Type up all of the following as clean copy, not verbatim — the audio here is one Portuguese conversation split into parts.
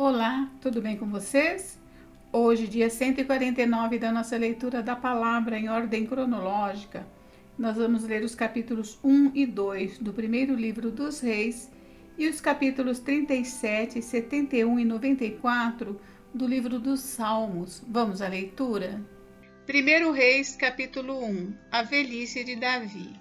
Olá, tudo bem com vocês? Hoje, dia 149 da nossa leitura da palavra em ordem cronológica, nós vamos ler os capítulos 1 e 2 do primeiro livro dos Reis e os capítulos 37, 71 e 94 do livro dos Salmos. Vamos à leitura? 1 Reis, capítulo 1. A velhice de Davi.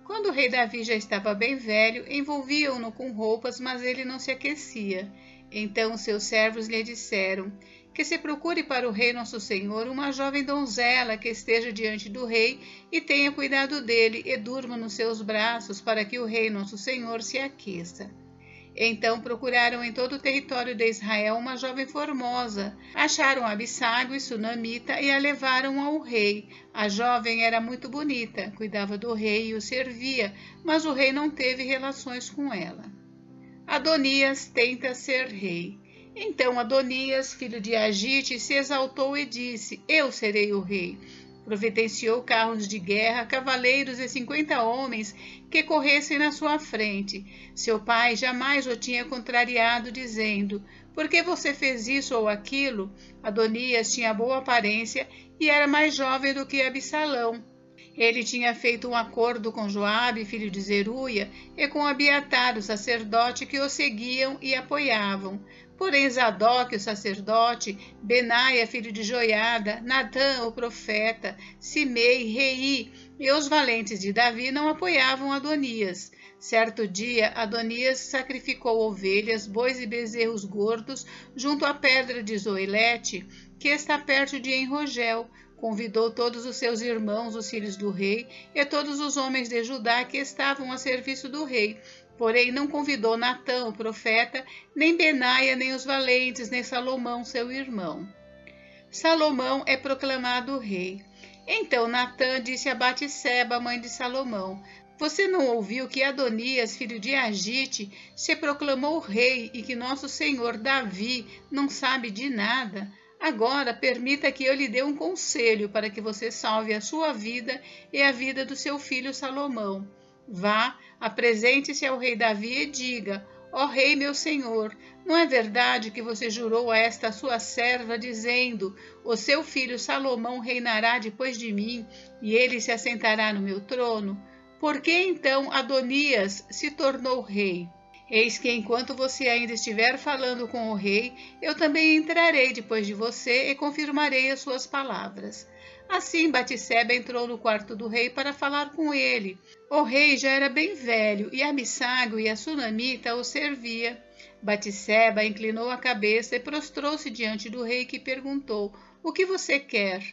Quando o rei Davi já estava bem velho, envolviam-no com roupas, mas ele não se aquecia. Então seus servos lhe disseram que se procure para o rei nosso senhor uma jovem donzela que esteja diante do rei e tenha cuidado dele e durma nos seus braços para que o rei nosso senhor se aqueça. Então procuraram em todo o território de Israel uma jovem formosa. Acharam Abisságue, sunamita, e a levaram ao rei. A jovem era muito bonita, cuidava do rei e o servia, mas o rei não teve relações com ela. Adonias tenta ser rei. Então Adonias, filho de Agite, se exaltou e disse: Eu serei o rei. Providenciou carros de guerra, cavaleiros e 50 homens que corressem na sua frente. Seu pai jamais o tinha contrariado, dizendo: Por que você fez isso ou aquilo? Adonias tinha boa aparência e era mais jovem do que Absalão. Ele tinha feito um acordo com Joabe, filho de Zeruia, e com Abiatar, o sacerdote, que o seguiam e apoiavam. Porém Zadok, o sacerdote, Benaia, filho de Joiada, Natã, o profeta, Simei, Rei e os valentes de Davi não apoiavam Adonias. Certo dia, Adonias sacrificou ovelhas, bois e bezerros gordos junto à pedra de Zoelete, que está perto de Enrogel. Convidou todos os seus irmãos, os filhos do rei, e todos os homens de Judá que estavam a serviço do rei. Porém não convidou Natã, o profeta, nem Benaia, nem os valentes, nem Salomão, seu irmão. Salomão é proclamado rei. Então Natã disse a Batseba, mãe de Salomão: Você não ouviu que Adonias, filho de Agite, se proclamou rei e que nosso senhor Davi não sabe de nada? Agora permita que eu lhe dê um conselho para que você salve a sua vida e a vida do seu filho Salomão. Vá, apresente-se ao rei Davi e diga: Ó rei meu senhor, não é verdade que você jurou a esta sua serva, dizendo: O seu filho Salomão reinará depois de mim, e ele se assentará no meu trono? Por que então Adonias se tornou rei? Eis que enquanto você ainda estiver falando com o rei, eu também entrarei depois de você e confirmarei as suas palavras. Assim Batseba entrou no quarto do rei para falar com ele. O rei já era bem velho e Abisságue e a sunamita o servia. Batseba inclinou a cabeça e prostrou-se diante do rei, que perguntou: O que você quer?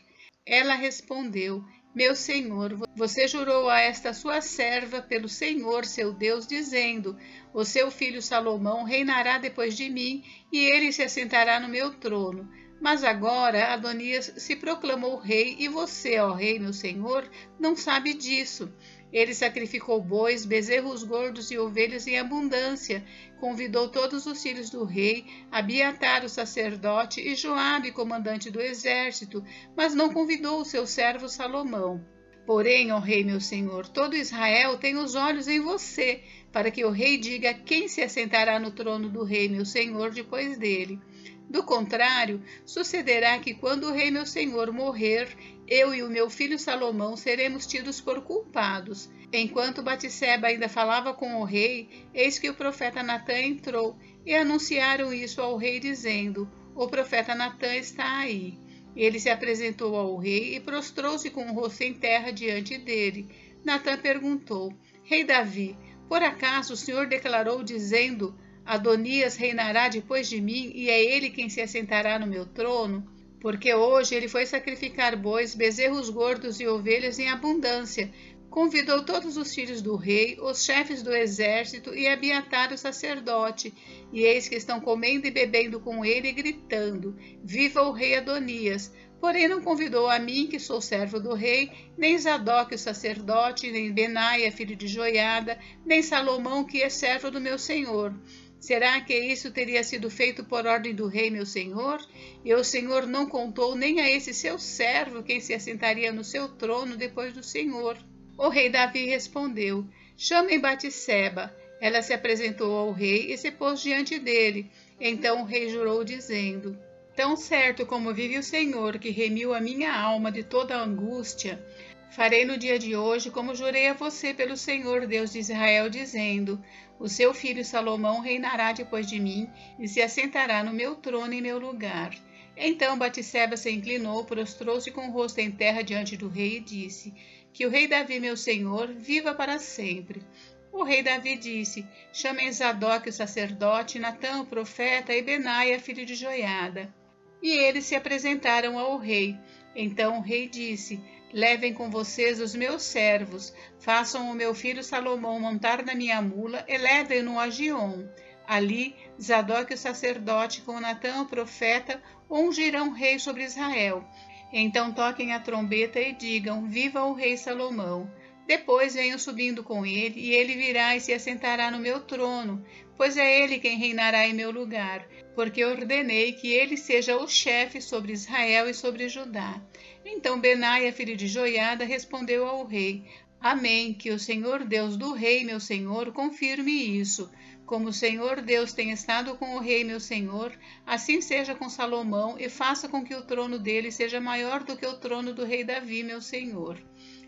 Ela respondeu: Meu senhor, você jurou a esta sua serva pelo Senhor, seu Deus, dizendo: O seu filho Salomão reinará depois de mim, e ele se assentará no meu trono. Mas agora Adonias se proclamou rei, e você, ó rei, meu senhor, não sabe disso. Ele sacrificou bois, bezerros gordos e ovelhas em abundância. Convidou todos os filhos do rei, Abiatar, o sacerdote, e Joabe, comandante do exército, mas não convidou o seu servo Salomão. Porém, ó rei meu senhor, todo Israel tem os olhos em você, para que o rei diga quem se assentará no trono do rei meu senhor depois dele. Do contrário, sucederá que quando o rei meu senhor morrer, eu e o meu filho Salomão seremos tidos por culpados. Enquanto Batseba ainda falava com o rei, eis que o profeta Natã entrou, e anunciaram isso ao rei, dizendo: O profeta Natã está aí. Ele se apresentou ao rei e prostrou-se com o rosto em terra diante dele. Natã perguntou: Rei Davi, por acaso o senhor declarou dizendo: Adonias reinará depois de mim, e é ele quem se assentará no meu trono? Porque hoje ele foi sacrificar bois, bezerros gordos e ovelhas em abundância. Convidou todos os filhos do rei, os chefes do exército e Abiatar, o sacerdote, e eis que estão comendo e bebendo com ele e gritando: Viva o rei Adonias! Porém não convidou a mim, que sou servo do rei, nem Zadok, o sacerdote, nem Benaia, filho de Joiada, nem Salomão, que é servo do meu senhor. Será que isso teria sido feito por ordem do rei, meu senhor? E o senhor não contou nem a esse seu servo quem se assentaria no seu trono depois do senhor. O rei Davi respondeu: Chamem Batseba. Ela se apresentou ao rei e se pôs diante dele. Então o rei jurou, dizendo: Tão certo como vive o Senhor, que remiu a minha alma de toda a angústia, farei no dia de hoje como jurei a você pelo Senhor Deus de Israel, dizendo: O seu filho Salomão reinará depois de mim e se assentará no meu trono em meu lugar. Então Batseba se inclinou, prostrou-se com o rosto em terra diante do rei e disse: Que o rei Davi, meu senhor, viva para sempre. O rei Davi disse: Chamem Zadok, o sacerdote, Natã, o profeta, e Benaia, filho de Joiada. E eles se apresentaram ao rei. Então o rei disse: Levem com vocês os meus servos, façam o meu filho Salomão montar na minha mula e levem-no a Giom. Ali, Zadok, o sacerdote, com Natã, o profeta, ungirão rei sobre Israel. Então toquem a trombeta e digam: Viva o rei Salomão! Depois venham subindo com ele, e ele virá e se assentará no meu trono, pois é ele quem reinará em meu lugar, porque ordenei que ele seja o chefe sobre Israel e sobre Judá. Então Benaia, filho de Joiada, respondeu ao rei: Amém, que o Senhor Deus do rei, meu senhor, confirme isso. Como o Senhor Deus tem estado com o rei, meu senhor, assim seja com Salomão, e faça com que o trono dele seja maior do que o trono do rei Davi, meu senhor.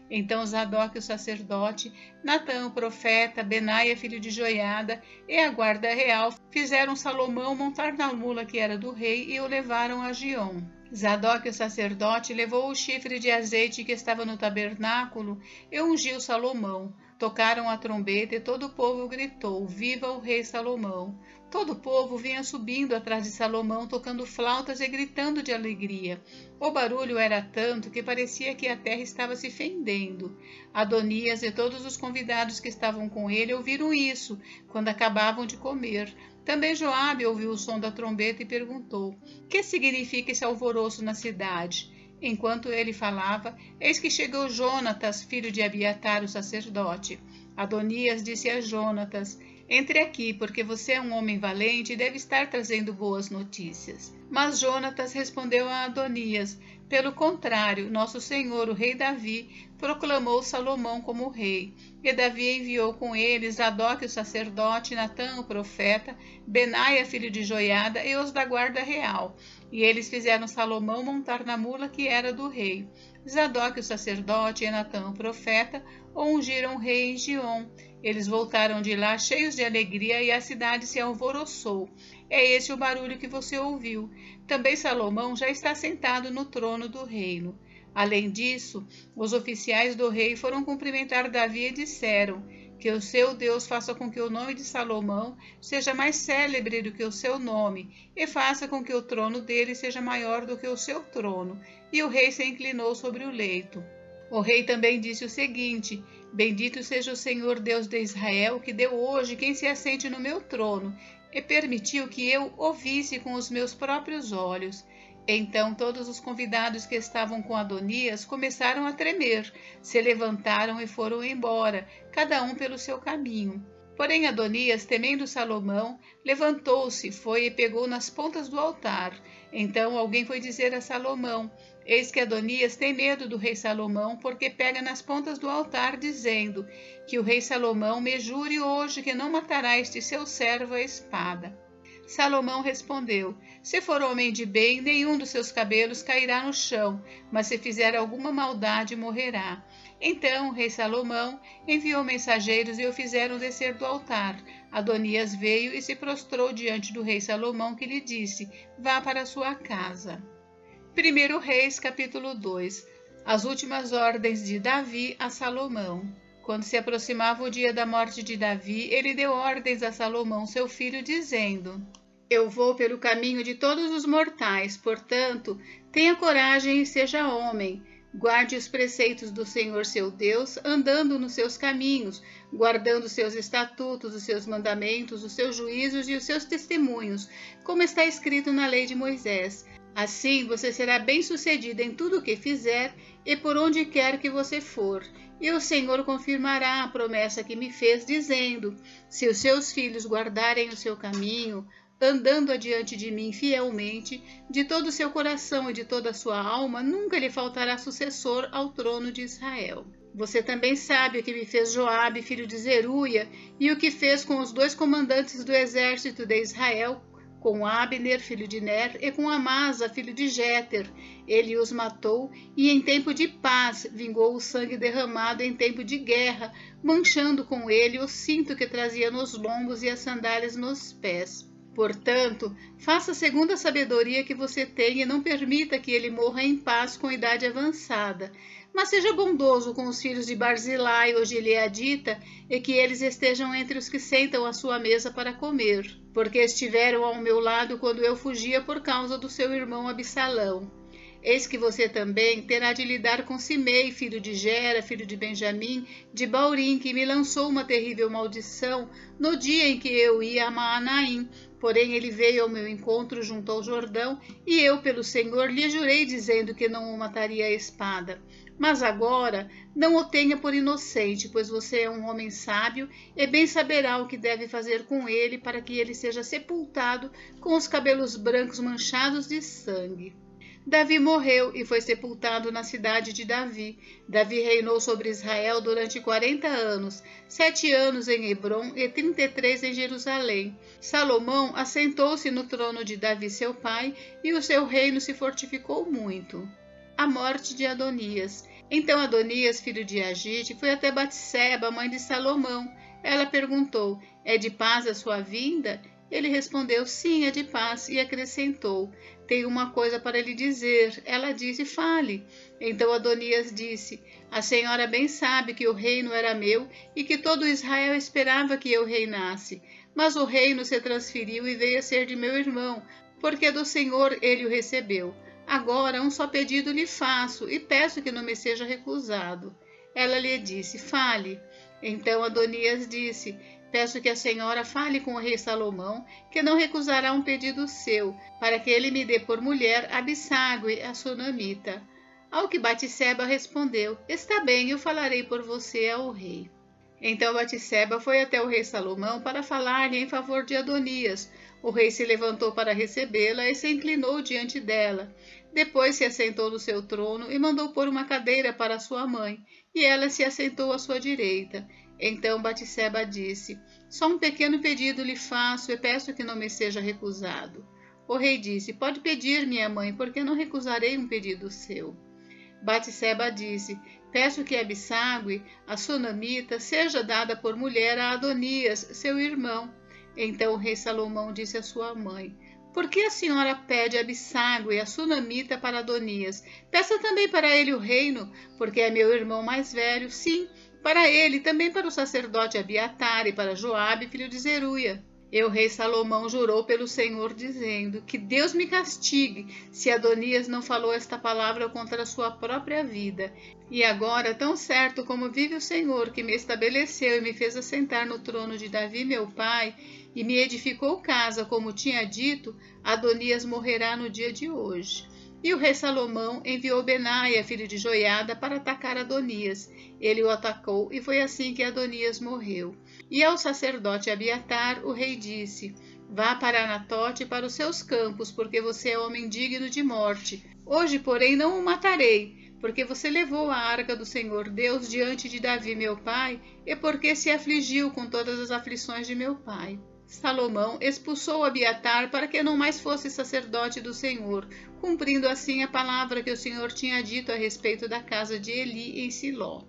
Então Zadok, o sacerdote, Natã, o profeta, Benaia, filho de Joiada, e a guarda real fizeram Salomão montar na mula que era do rei e o levaram a Giom. Zadok, o sacerdote, levou o chifre de azeite que estava no tabernáculo e ungiu Salomão. Tocaram a trombeta e todo o povo gritou: Viva o rei Salomão! Todo o povo vinha subindo atrás de Salomão, tocando flautas e gritando de alegria. O barulho era tanto que parecia que a terra estava se fendendo. Adonias e todos os convidados que estavam com ele ouviram isso, quando acabavam de comer. Também Joabe ouviu o som da trombeta e perguntou: Que significa esse alvoroço na cidade? Enquanto ele falava, eis que chegou Jonatas, filho de Abiatar, o sacerdote. Adonias disse a Jonatas: Entre aqui, porque você é um homem valente e deve estar trazendo boas notícias. Mas Jonatas respondeu a Adonias: Pelo contrário, nosso senhor, o rei Davi, proclamou Salomão como rei. E Davi enviou com ele Zadok, o sacerdote, Natã, o profeta, Benaia, filho de Joiada, e os da guarda real. E eles fizeram Salomão montar na mula que era do rei. Zadok, o sacerdote, e Natã, o profeta, o ungiram rei em Giom. Eles voltaram de lá cheios de alegria e a cidade se alvoroçou. É esse o barulho que você ouviu. Também Salomão já está sentado no trono do reino. Além disso, os oficiais do rei foram cumprimentar Davi e disseram: Que o seu Deus faça com que o nome de Salomão seja mais célebre do que o seu nome, e faça com que o trono dele seja maior do que o seu trono. E o rei se inclinou sobre o leito. O rei também disse o seguinte: Bendito seja o Senhor Deus de Israel, que deu hoje quem se assente no meu trono, e permitiu que eu o visse com os meus próprios olhos. Então todos os convidados que estavam com Adonias começaram a tremer, se levantaram e foram embora, cada um pelo seu caminho. Porém Adonias, temendo Salomão, levantou-se, foi e pegou nas pontas do altar. Então alguém foi dizer a Salomão: Eis que Adonias tem medo do rei Salomão, porque pega nas pontas do altar, dizendo: Que o rei Salomão me jure hoje que não matará este seu servo à espada. Salomão respondeu: Se for homem de bem, nenhum dos seus cabelos cairá no chão, mas se fizer alguma maldade, morrerá. Então o rei Salomão enviou mensageiros e o fizeram descer do altar. Adonias veio e se prostrou diante do rei Salomão, que lhe disse: Vá para sua casa. 1 Reis, capítulo 2. As últimas ordens de Davi a Salomão. Quando se aproximava o dia da morte de Davi, ele deu ordens a Salomão, seu filho, dizendo: Eu vou pelo caminho de todos os mortais, portanto, tenha coragem e seja homem. Guarde os preceitos do Senhor seu Deus, andando nos seus caminhos, guardando seus estatutos, os seus mandamentos, os seus juízos e os seus testemunhos, como está escrito na lei de Moisés. Assim você será bem-sucedido em tudo o que fizer e por onde quer que você for. E o Senhor confirmará a promessa que me fez, dizendo: Se os seus filhos guardarem o seu caminho, andando adiante de mim fielmente, de todo o seu coração e de toda a sua alma, nunca lhe faltará sucessor ao trono de Israel. Você também sabe o que me fez Joabe, filho de Zeruia, e o que fez com os 2 comandantes do exército de Israel, com Abner, filho de Ner, e com Amasa, filho de Jéter. Ele os matou, e em tempo de paz vingou o sangue derramado em tempo de guerra, manchando com ele o cinto que trazia nos lombos e as sandálias nos pés. Portanto, faça segundo a sabedoria que você tem e não permita que ele morra em paz com idade avançada. Mas seja bondoso com os filhos de Barzilai ou Gileadita, e que eles estejam entre os que sentam à sua mesa para comer, porque estiveram ao meu lado quando eu fugia por causa do seu irmão Absalão. Eis que você também terá de lidar com Simei, filho de Gera, filho de Benjamim, de Baurim, que me lançou uma terrível maldição no dia em que eu ia a Maanaim. Porém ele veio ao meu encontro junto ao Jordão, e eu, pelo Senhor, lhe jurei, dizendo que não o mataria à espada. Mas agora não o tenha por inocente, pois você é um homem sábio e bem saberá o que deve fazer com ele para que ele seja sepultado com os cabelos brancos manchados de sangue. Davi morreu e foi sepultado na cidade de Davi. Davi reinou sobre Israel durante 40 anos, 7 anos em Hebrom e 33 em Jerusalém. Salomão assentou-se no trono de Davi seu pai, e o seu reino se fortificou muito. A morte de Adonias. Então Adonias, filho de Agite, foi até Batseba, mãe de Salomão. Ela perguntou: é de paz a sua vinda? Ele respondeu: sim, é de paz, e acrescentou: tenho uma coisa para lhe dizer. Ela disse: fale. Então Adonias disse: a senhora bem sabe que o reino era meu e que todo Israel esperava que eu reinasse. Mas o reino se transferiu e veio a ser de meu irmão, porque do Senhor ele o recebeu. Agora um só pedido lhe faço, e peço que não me seja recusado. Ela lhe disse: fale. Então Adonias disse: peço que a senhora fale com o rei Salomão, que não recusará um pedido seu, para que ele me dê por mulher Abisságue, a sunamita. Ao que Batseba respondeu: está bem, eu falarei por você ao rei. Então Batseba foi até o rei Salomão para falar-lhe em favor de Adonias. O rei se levantou para recebê-la e se inclinou diante dela. Depois se assentou no seu trono e mandou pôr uma cadeira para sua mãe, e ela se assentou à sua direita. Então Batseba disse: só um pequeno pedido lhe faço e peço que não me seja recusado. O rei disse: pode pedir, minha mãe, porque não recusarei um pedido seu. Batseba disse: peço que Abisságue, a sunamita, seja dada por mulher a Adonias, seu irmão. Então o rei Salomão disse à sua mãe: por que a senhora pede Abisságue, a sunamita, para Adonias? Peça também para ele o reino, porque é meu irmão mais velho, sim, para ele, também para o sacerdote Abiatar e para Joabe, filho de Zeruia. E o rei Salomão jurou pelo Senhor, dizendo: que Deus me castigue, se Adonias não falou esta palavra contra a sua própria vida. E agora, tão certo como vive o Senhor, que me estabeleceu e me fez assentar no trono de Davi, meu pai, e me edificou casa, como tinha dito, Adonias morrerá no dia de hoje. E o rei Salomão enviou Benaia, filho de Joiada, para atacar Adonias. Ele o atacou, e foi assim que Adonias morreu. E ao sacerdote Abiatar, o rei disse: vá para Anatote e para os seus campos, porque você é homem digno de morte. Hoje, porém, não o matarei, porque você levou a arca do Senhor Deus diante de Davi, meu pai, e porque se afligiu com todas as aflições de meu pai. Salomão expulsou Abiatar para que não mais fosse sacerdote do Senhor, cumprindo assim a palavra que o Senhor tinha dito a respeito da casa de Eli em Siló.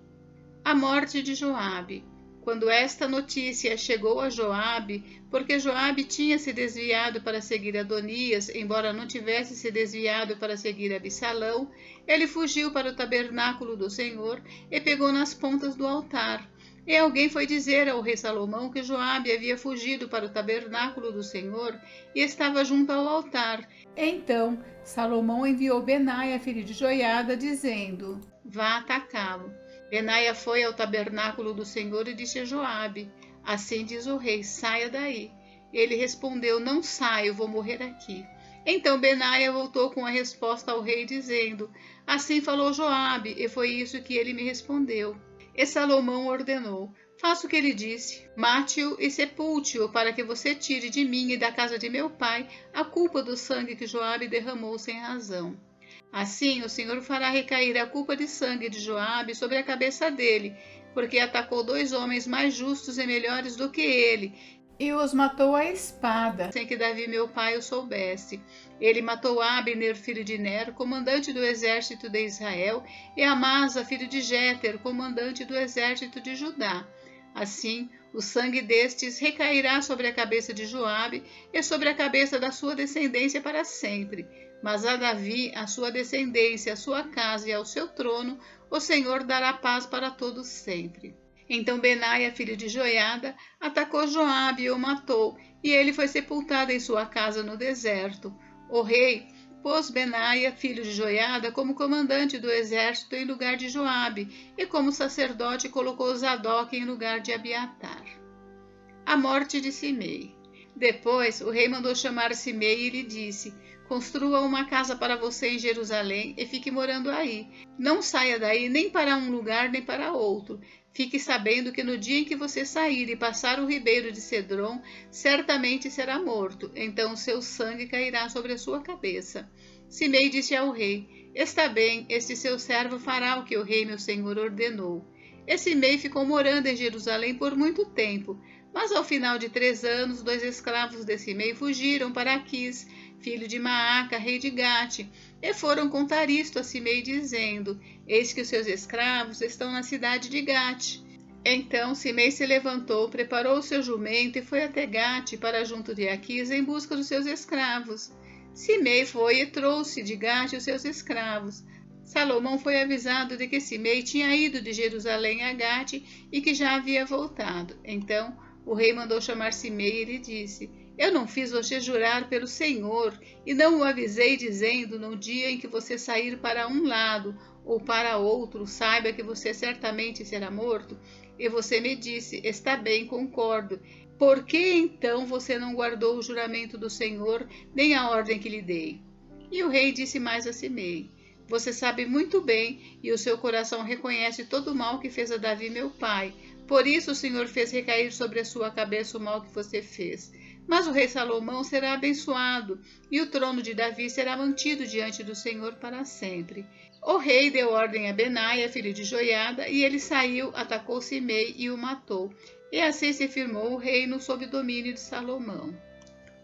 A morte de Joabe. Quando esta notícia chegou a Joabe, porque Joabe tinha se desviado para seguir Adonias, embora não tivesse se desviado para seguir Absalão, ele fugiu para o tabernáculo do Senhor e pegou nas pontas do altar. E alguém foi dizer ao rei Salomão que Joabe havia fugido para o tabernáculo do Senhor e estava junto ao altar. Então Salomão enviou Benaia, filho de Joiada, dizendo: vá atacá-lo. Benaia foi ao tabernáculo do Senhor e disse a Joabe: assim diz o rei, saia daí. Ele respondeu: não saio, vou morrer aqui. Então Benaia voltou com a resposta ao rei, dizendo: assim falou Joabe, e foi isso que ele me respondeu. E Salomão ordenou: faça o que ele disse, mate-o e sepulte-o, para que você tire de mim e da casa de meu pai a culpa do sangue que Joabe derramou sem razão. Assim o Senhor fará recair a culpa de sangue de Joabe sobre a cabeça dele, porque atacou 2 homens mais justos e melhores do que ele, e os matou à espada, sem que Davi meu pai o soubesse. Ele matou Abner, filho de Ner, comandante do exército de Israel, e Amasa, filho de Jéter, comandante do exército de Judá. Assim, o sangue destes recairá sobre a cabeça de Joabe e sobre a cabeça da sua descendência para sempre. Mas a Davi, a sua descendência, a sua casa e ao seu trono, o Senhor dará paz para todos sempre. Então Benaia, filho de Joiada, atacou Joabe e o matou, e ele foi sepultado em sua casa no deserto. O rei pôs Benaia, filho de Joiada, como comandante do exército em lugar de Joabe, e como sacerdote colocou Zadok em lugar de Abiatar. A morte de Simei. Depois o rei mandou chamar Simei e lhe disse: construa uma casa para você em Jerusalém e fique morando aí. Não saia daí nem para um lugar nem para outro. Fique sabendo que no dia em que você sair e passar o ribeiro de Cedron, certamente será morto, então o seu sangue cairá sobre a sua cabeça. Simei disse ao rei: está bem, este seu servo fará o que o rei meu senhor ordenou. E Simei ficou morando em Jerusalém por muito tempo, mas ao final de 3 anos, 2 escravos de Simei fugiram para Aquis, filho de Maaca, rei de Gate, e foram contar isto a Simei, dizendo: eis que os seus escravos estão na cidade de Gate. Então Simei se levantou, preparou o seu jumento e foi até Gate para junto de Aquis em busca dos seus escravos. Simei foi e trouxe de Gate os seus escravos. Salomão foi avisado de que Simei tinha ido de Jerusalém a Gate e que já havia voltado. Então o rei mandou chamar Simei e lhe disse: eu não fiz você jurar pelo Senhor e não o avisei dizendo: no dia em que você sair para um lado ou para outro, saiba que você certamente será morto? E você me disse: está bem, concordo. Por que então você não guardou o juramento do Senhor, nem a ordem que lhe dei? E o rei disse mais a Simei: você sabe muito bem, e o seu coração reconhece todo o mal que fez a Davi meu pai. Por isso o Senhor fez recair sobre a sua cabeça o mal que você fez. Mas o rei Salomão será abençoado, e o trono de Davi será mantido diante do Senhor para sempre. O rei deu ordem a Benaia, filho de Joiada, e ele saiu, atacou Simei e o matou. E assim se firmou o reino sob domínio de Salomão.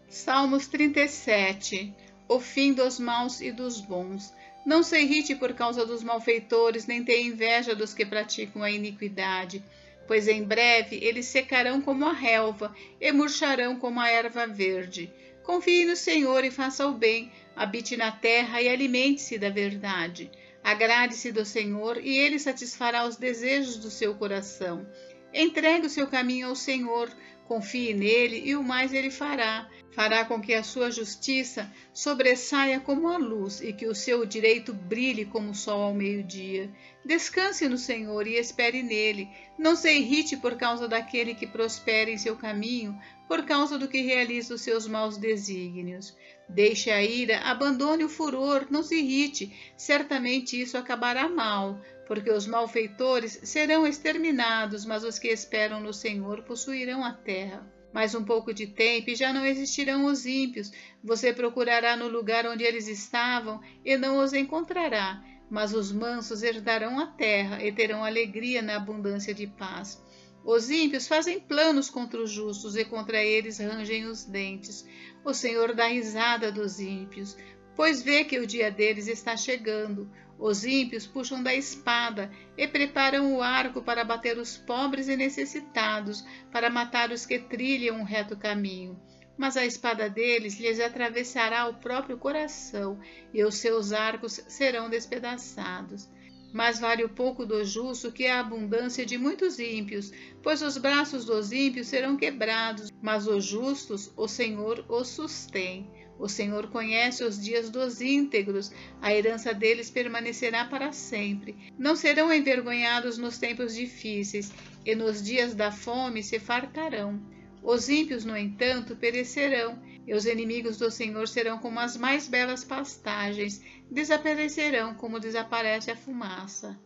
Salmos 37. O fim dos maus e dos bons. Não se irrite por causa dos malfeitores, nem tenha inveja dos que praticam a iniquidade, pois em breve eles secarão como a relva e murcharão como a erva verde. Confie no Senhor e faça o bem, habite na terra e alimente-se da verdade. Agrade-se do Senhor e ele satisfará os desejos do seu coração. Entregue o seu caminho ao Senhor, confie nele e o mais ele fará. Fará com que a sua justiça sobressaia como a luz e que o seu direito brilhe como o sol ao meio-dia. Descanse no Senhor e espere nele. Não se irrite por causa daquele que prospera em seu caminho, por causa do que realiza os seus maus desígnios. Deixe a ira, abandone o furor, não se irrite, certamente isso acabará mal, porque os malfeitores serão exterminados, mas os que esperam no Senhor possuirão a terra. Mais um pouco de tempo e já não existirão os ímpios. Você procurará no lugar onde eles estavam e não os encontrará. Mas os mansos herdarão a terra e terão alegria na abundância de paz. Os ímpios fazem planos contra os justos e contra eles rangem os dentes. O Senhor dá risada dos ímpios, pois vê que o dia deles está chegando. Os ímpios puxam da espada e preparam o arco para bater os pobres e necessitados, para matar os que trilham um reto caminho. Mas a espada deles lhes atravessará o próprio coração, e os seus arcos serão despedaçados. Mais vale o pouco do justo que a abundância de muitos ímpios, pois os braços dos ímpios serão quebrados, mas os justos o Senhor os sustém. O Senhor conhece os dias dos íntegros, a herança deles permanecerá para sempre. Não serão envergonhados nos tempos difíceis, e nos dias da fome se fartarão. Os ímpios, no entanto, perecerão, e os inimigos do Senhor serão como as mais belas pastagens, desaparecerão como desaparece a fumaça.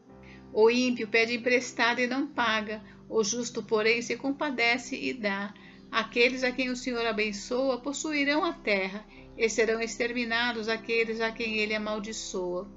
O ímpio pede emprestado e não paga, o justo, porém, se compadece e dá. Aqueles a quem o Senhor abençoa possuirão a terra, e serão exterminados aqueles a quem ele amaldiçoa.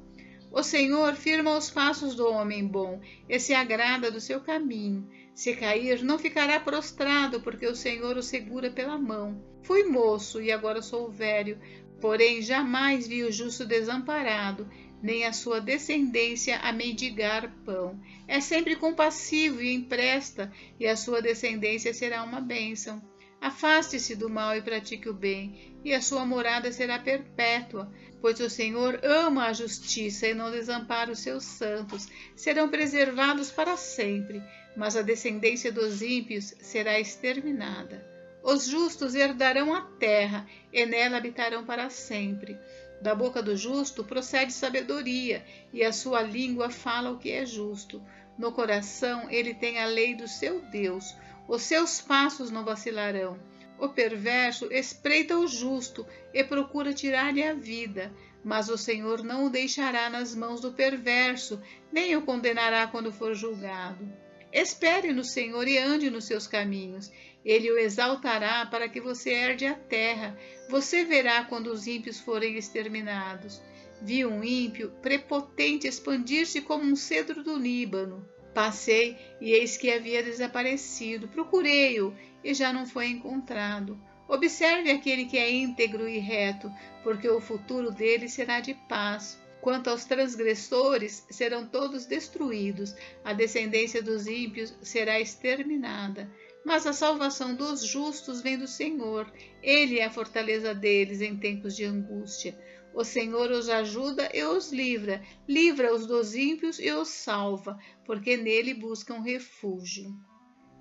O Senhor firma os passos do homem bom, e se agrada do seu caminho. Se cair, não ficará prostrado, porque o Senhor o segura pela mão. Fui moço e agora sou velho, porém jamais vi o justo desamparado, nem a sua descendência a mendigar pão. É sempre compassivo e empresta, e a sua descendência será uma bênção. Afaste-se do mal e pratique o bem, e a sua morada será perpétua, pois o Senhor ama a justiça e não desampara os seus santos. Serão preservados para sempre, mas a descendência dos ímpios será exterminada. Os justos herdarão a terra, e nela habitarão para sempre. Da boca do justo procede sabedoria, e a sua língua fala o que é justo. No coração ele tem a lei do seu Deus. Os seus passos não vacilarão. O perverso espreita o justo e procura tirar-lhe a vida, mas o Senhor não o deixará nas mãos do perverso, nem o condenará quando for julgado. Espere no Senhor e ande nos seus caminhos. Ele o exaltará para que você herde a terra. Você verá quando os ímpios forem exterminados. Vi um ímpio prepotente expandir-se como um cedro do Líbano. Passei e eis que havia desaparecido. Procurei-o e já não foi encontrado. Observe aquele que é íntegro e reto, porque o futuro dele será de paz. Quanto aos transgressores, serão todos destruídos. A descendência dos ímpios será exterminada. Mas a salvação dos justos vem do Senhor. Ele é a fortaleza deles em tempos de angústia. O Senhor os ajuda e os livra. Livra-os dos ímpios e os salva, porque nele buscam refúgio.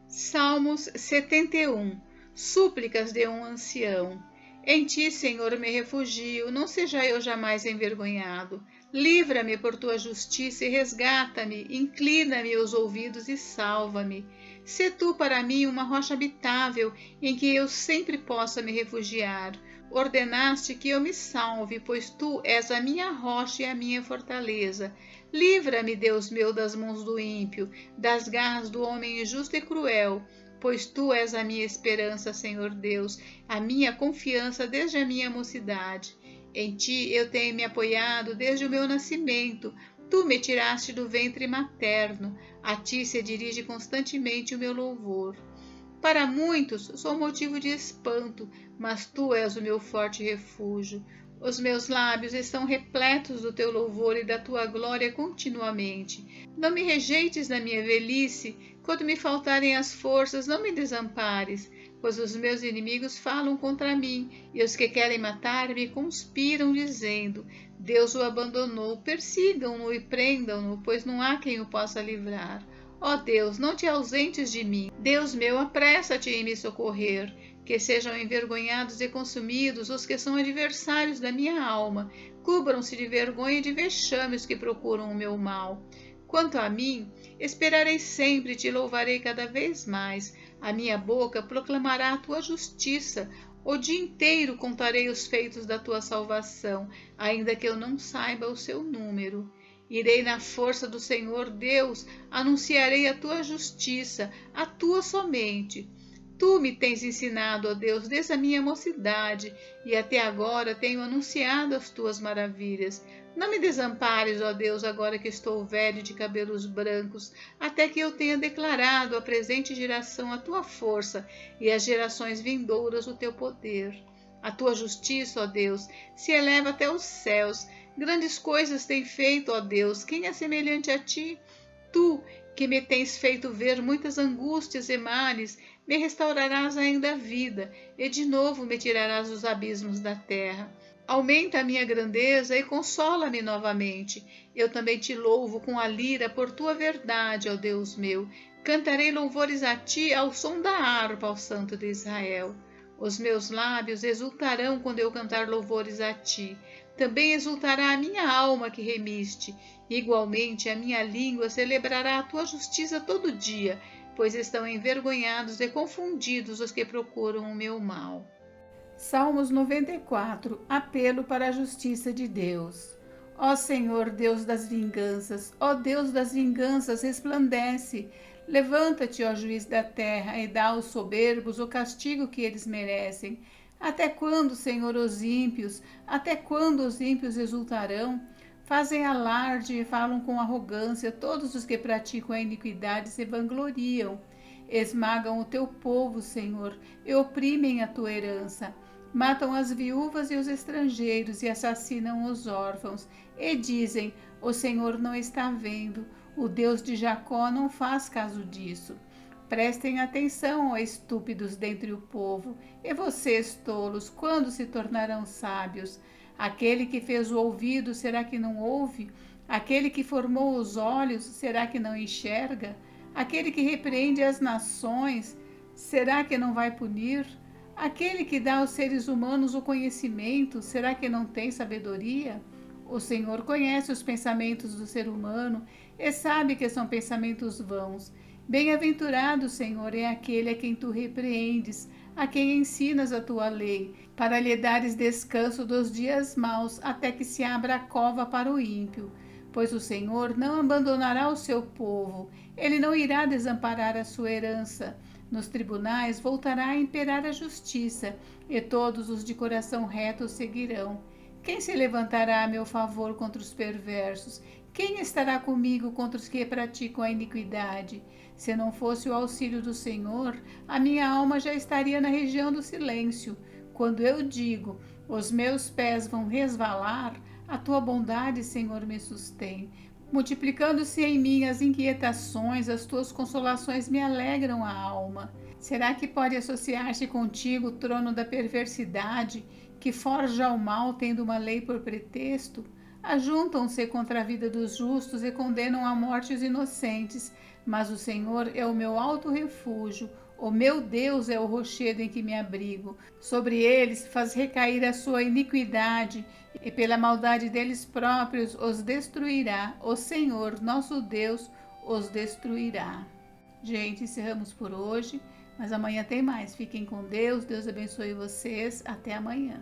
Salmos 71. Súplicas de um ancião. Em ti, Senhor, me refugio, não seja eu jamais envergonhado. Livra-me por tua justiça e resgata-me, inclina-me os ouvidos e salva-me. Sê tu para mim uma rocha habitável, em que eu sempre possa me refugiar. Ordenaste que eu me salve, pois tu és a minha rocha e a minha fortaleza. Livra-me, Deus meu, das mãos do ímpio, das garras do homem injusto e cruel, pois tu és a minha esperança, Senhor Deus, a minha confiança desde a minha mocidade. Em ti eu tenho me apoiado desde o meu nascimento. Tu me tiraste do ventre materno. A ti se dirige constantemente o meu louvor. Para muitos sou motivo de espanto, mas tu és o meu forte refúgio. Os meus lábios estão repletos do teu louvor e da tua glória continuamente. Não me rejeites na minha velhice, quando me faltarem as forças, não me desampares, pois os meus inimigos falam contra mim, e os que querem matar-me conspiram, dizendo: Deus o abandonou, persigam-no e prendam-no, pois não há quem o possa livrar. Ó Deus, não te ausentes de mim. Deus meu, apressa-te em me socorrer. Que sejam envergonhados e consumidos os que são adversários da minha alma. Cubram-se de vergonha e de vexame os que procuram o meu mal. Quanto a mim, esperarei sempre e te louvarei cada vez mais. A minha boca proclamará a tua justiça. O dia inteiro contarei os feitos da tua salvação, ainda que eu não saiba o seu número. Irei na força do Senhor Deus, anunciarei a tua justiça, a tua somente. Tu me tens ensinado, ó Deus, desde a minha mocidade, e até agora tenho anunciado as tuas maravilhas. Não me desampares, ó Deus, agora que estou velho de cabelos brancos, até que eu tenha declarado à presente geração a tua força e às gerações vindouras o teu poder. A tua justiça, ó Deus, se eleva até os céus. Grandes coisas tem feito, ó Deus, quem é semelhante a ti? Tu, que me tens feito ver muitas angústias e males, me restaurarás ainda a vida, e de novo me tirarás dos abismos da terra. Aumenta a minha grandeza e consola-me novamente. Eu também te louvo com a lira por tua verdade, ó Deus meu. Cantarei louvores a ti ao som da harpa, ao Santo de Israel. Os meus lábios exultarão quando eu cantar louvores a ti. Também exultará a minha alma que remiste. Igualmente a minha língua celebrará a tua justiça todo dia, pois estão envergonhados e confundidos os que procuram o meu mal. Salmos 94. Apelo para a justiça de Deus. Ó Senhor, Deus das vinganças, ó Deus das vinganças, resplandece. Levanta-te, ó juiz da terra, e dá aos soberbos o castigo que eles merecem. Até quando, Senhor, os ímpios? Até quando os ímpios exultarão? Fazem alarde e falam com arrogância. Todos os que praticam a iniquidade se vangloriam. Esmagam o teu povo, Senhor, e oprimem a tua herança. Matam as viúvas e os estrangeiros e assassinam os órfãos. E dizem: o Senhor não está vendo, o Deus de Jacó não faz caso disso. Prestem atenção, ó estúpidos dentre o povo, e vocês, tolos, quando se tornarão sábios? Aquele que fez o ouvido, será que não ouve? Aquele que formou os olhos, será que não enxerga? Aquele que repreende as nações, será que não vai punir? Aquele que dá aos seres humanos o conhecimento, será que não tem sabedoria? O Senhor conhece os pensamentos do ser humano e sabe que são pensamentos vãos. Bem-aventurado, Senhor, é aquele a quem tu repreendes, a quem ensinas a tua lei, para lhe dares descanso dos dias maus, até que se abra a cova para o ímpio. Pois o Senhor não abandonará o seu povo, ele não irá desamparar a sua herança. Nos tribunais voltará a imperar a justiça, e todos os de coração reto o seguirão. Quem se levantará a meu favor contra os perversos? Quem estará comigo contra os que praticam a iniquidade? Se não fosse o auxílio do Senhor, a minha alma já estaria na região do silêncio. Quando eu digo, os meus pés vão resvalar, a tua bondade, Senhor, me sustém. Multiplicando-se em mim as inquietações, as tuas consolações me alegram a alma. Será que pode associar-se contigo o trono da perversidade, que forja o mal tendo uma lei por pretexto? Ajuntam-se contra a vida dos justos e condenam à morte os inocentes, mas o Senhor é o meu alto refúgio, o meu Deus é o rochedo em que me abrigo. Sobre eles faz recair a sua iniquidade, e pela maldade deles próprios os destruirá. O Senhor, nosso Deus, os destruirá. Gente, encerramos por hoje, mas amanhã tem mais. Fiquem com Deus, Deus abençoe vocês. Até amanhã.